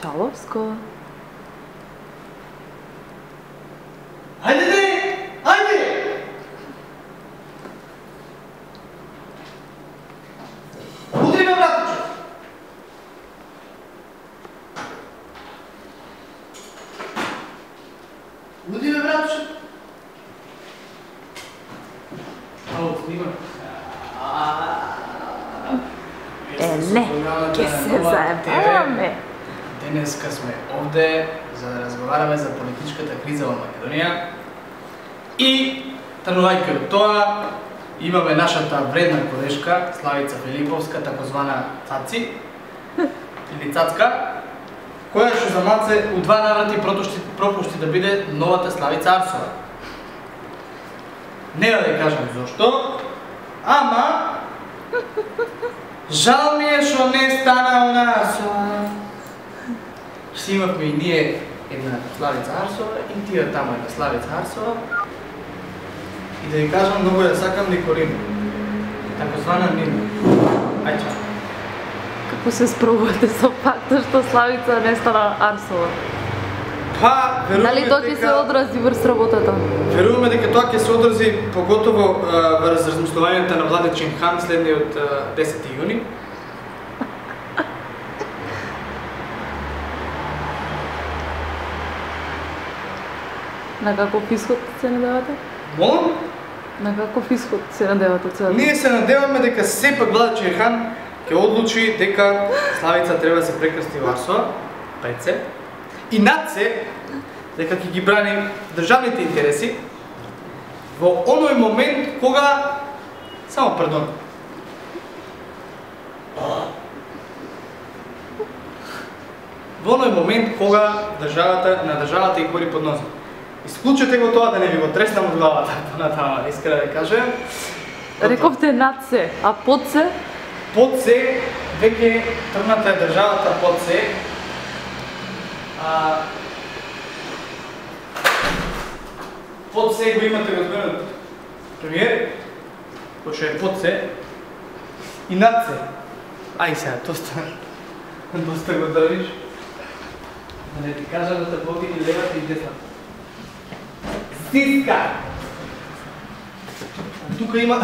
Чаловско. Ајде де! Ајде! Удри ме, братче! Удри ме, братче! Ало, снима. Не, ќе се заебаваме. Денеска сме овде за да разговараме за политичката криза во Македонија и тргнувајќи од тоа имаме нашата вредна колешка Славица Филиповска, такозвана Цаци или Цацка, која што за малце у два наврати пропушти да биде новата Славица Арсова. Нема да ја кажам зошто, ама жал ми е што не стана она Арсова. Си имавме и ние една Славица Арсова и тие тамо една Славица Арсова. И да ви кажам, многу ја сакам Николина, такозвана Нина. Ај чао. Како се справувате со фактот што Славица не стана Арсова? Па, Дали тоа ќе се одрази врз работата? Веруваме дека тоа ќе се одрази поготово врз размислувањето на Владичен хан следниот 10 јуни. На каков исход се надевате? Молам? На каков исход се надевате цело? Ние се надеваме дека сепак Владичен хан ќе одлучи дека Славица треба да се прекрсти во Арсова, пред се, и над се, дека ќе ги брани државните интереси во оној момент кога... Само пардон. Во оној момент кога на државата и гори под ноза. Исклучете го тоа да не ви го треснам од главата, понатаму, искрено да кажем. Рековте над се, а под се? Под се, веќе тргната е државата под се. Под се го имате господинот премиер, кој што е под се, и над се. Ај сега, доста го држиш. Да не ти кажам да те поти и левата и десната. Стиска! Тука има...